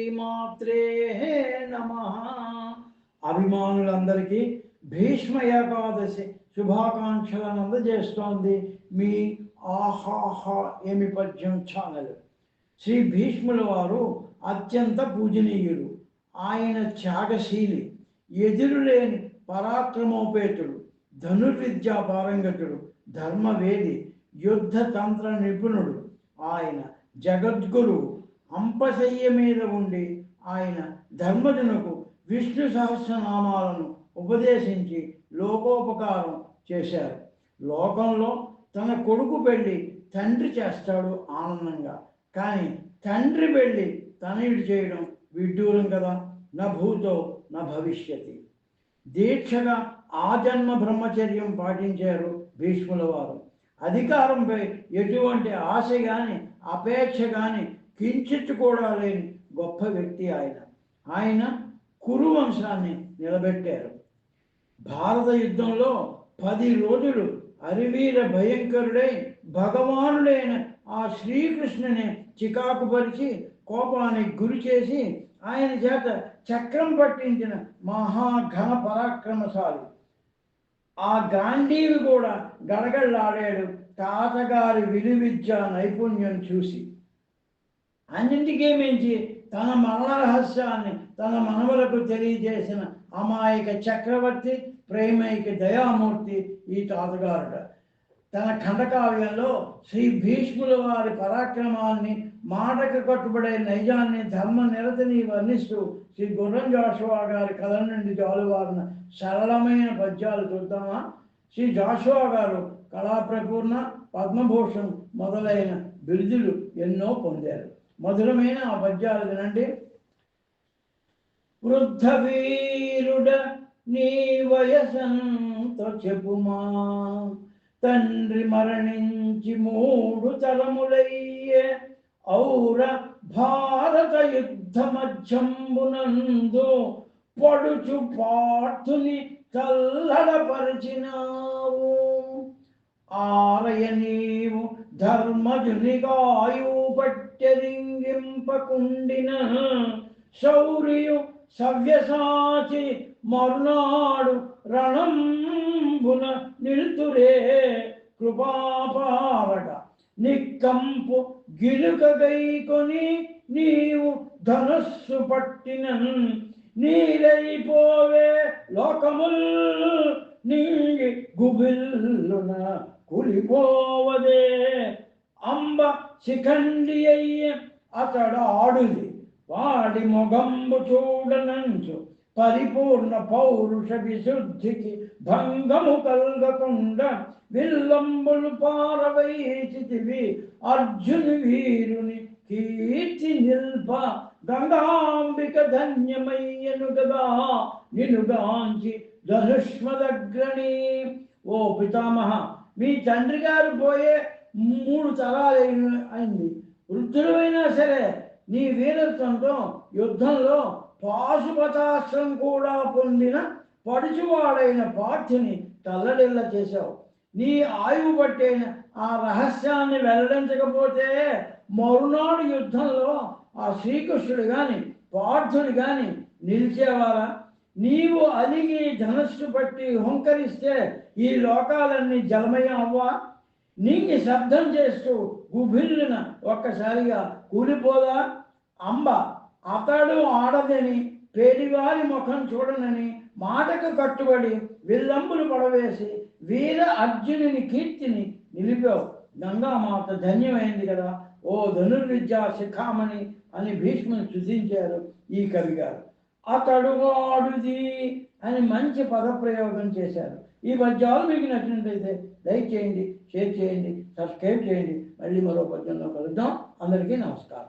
శ్రీమాత్రే నమః. అభిమానులందరికీ భీష్మ ఏకాదశి శుభాకాంక్షలను అందజేస్తోంది మీ ఆహాహా ఏమి పద్యం ఛానల్. శ్రీ భీష్ముల వారు అత్యంత పూజనీయుడు. ఆయన త్యాగశీలి, ఎదురులేని పరాక్రమోపేతుడు, ధనుర్విద్యా పారంగతుడు, ధర్మవేది, యుద్ధ తంత్ర నిపుణుడు. ఆయన జగద్గురువు. అంపశయ్య మీద ఉండి ఆయన ధర్మజునకు విష్ణు సహస్రనామాలను ఉపదేశించి లోకోపకారం చేశారు. లోకంలో తన కొడుకు పెళ్ళి తండ్రి చేస్తాడు ఆనందంగా, కానీ తండ్రి పెళ్ళి తనయుడు చేయడం విడ్డూరం కదా. నా భూతో నా భవిష్యతి. దీక్షగా ఆజన్మ బ్రహ్మచర్యం పాటించారు భీష్ముల వారు. అధికారంపై ఎటువంటి ఆశ కానీ అపేక్ష కానీ కించిత్ కూడా లేని గొప్ప వ్యక్తి ఆయన కురు వంశాన్ని నిలబెట్టారు. భారత యుద్ధంలో 10 రోజులు అరివీర భయంకరుడై భగవానుడైన ఆ శ్రీకృష్ణుని చికాకుపరిచి కోపానికి గురి చేసి ఆయన చేత చక్రం పట్టించిన మహాఘన పరాక్రమశాలి. ఆ గాంధీవి కూడా గడగడలాడాడు తాతగారి విలువిద్య నైపుణ్యం చూసి. అన్నింటికీ మించి తన మరణ రహస్యాన్ని తన మనవలకు తెలియజేసిన అమాయక చక్రవర్తి, ప్రేమైక దయామూర్తి ఈ తాతగారుడ. తన ఖండకావ్యంలో శ్రీ భీష్ముల వారి పరాక్రమాన్ని, మాటకు కట్టుబడే నైజాన్ని, ధర్మ నిరతిని వర్ణిస్తూ శ్రీ గుర్రం జాషువా గారి కథ నుండి జాలువారిన సరళమైన పద్యాలు చూద్దామా. శ్రీ జాషువా గారు కళాప్రపూర్ణ, పద్మభూషణ్ మొదలైన బిరుదులు ఎన్నో పొందారు. మధురమైన ఆ పద్యాలు వినండి. వృద్ధ వీరుడ నీ వయసంత చెప్పుమా, తండ్రి మరణించి 3 తరములయ్యే ఔర భారత యుద్ధ మధ్యంబునందు పడుచు పార్థుని చల్లడపరిచినావు. ఆలయ నీవు ధర్మజునిగాయు పట్టెరింగింపకుండిన శౌర్యు సవ్యసాచి మరునాడు రణంబున నిల్తురే కృపాపారట నిక్కంపు గిలుక గైకొని నీవు ధనస్సు పట్టిన నీరైపోవే లోకముల్ నింగి గుబిల్లున కులిపోవదే. అంబ శిఖండి అయ్య అతడాడుది వాడి మొగంబు చూడనంచు పరిపూర్ణ పౌరుష విశుద్ధికి భంగము కల్గకుండా విల్లంబులు పారవైచితివి అర్జును వీరుని కీర్తి నిల్ప. గంగాంబిక ధన్యమయ్యను గదా నినుగాంచి ధనుష్మదగ్రణి. ఓ పితామహ, మీ తండ్రి గారు పోయే 3 తరాలు అయింది. వృద్ధులైనా సరే నీ వీరత్వంతో యుద్ధంలో పాశుపతాస్త్రం కూడా పొందిన పడుచువాడైన పార్థుని తల్లడిల్ల చేశావు. నీ ఆయువు పట్టైన ఆ రహస్యాన్ని వెల్లడించకపోతే మరునాడు యుద్ధంలో ఆ శ్రీకృష్ణుడు కానీ పార్థుడు కానీ నిలిచేవారా? నీవు అలిగి ధనస్సు పట్టి హుంకరిస్తే ఈ లోకాలన్నీ జలమయం అవ్వా? నీంగి శబ్దం చేస్తూ గుభిల్లున ఒక్కసారిగా కూలిపోదా? అంబ అతడు ఆడదని పేడివారి ముఖం చూడనని మాటకు కట్టుబడి విల్లంబులు పడవేసి వీర అర్జునుని కీర్తిని నిలిపావు. గంగామాత ధన్యమైంది కదా ఓ ధనుర్విద్యా శిఖామణి అని భీష్ముని స్తుతించారు ఈ కవి గారు. అతడు ఆడుది అని మంచి పదప్రయోగం చేశారు. ఈ పద్యాలు మీకు నచ్చినట్లయితే లైక్ చేయండి, షేర్ చేయండి, సబ్స్క్రైబ్ చేయండి. మళ్ళీ మరో పద్యంలో కలుద్దాం. అందరికీ నమస్కారం.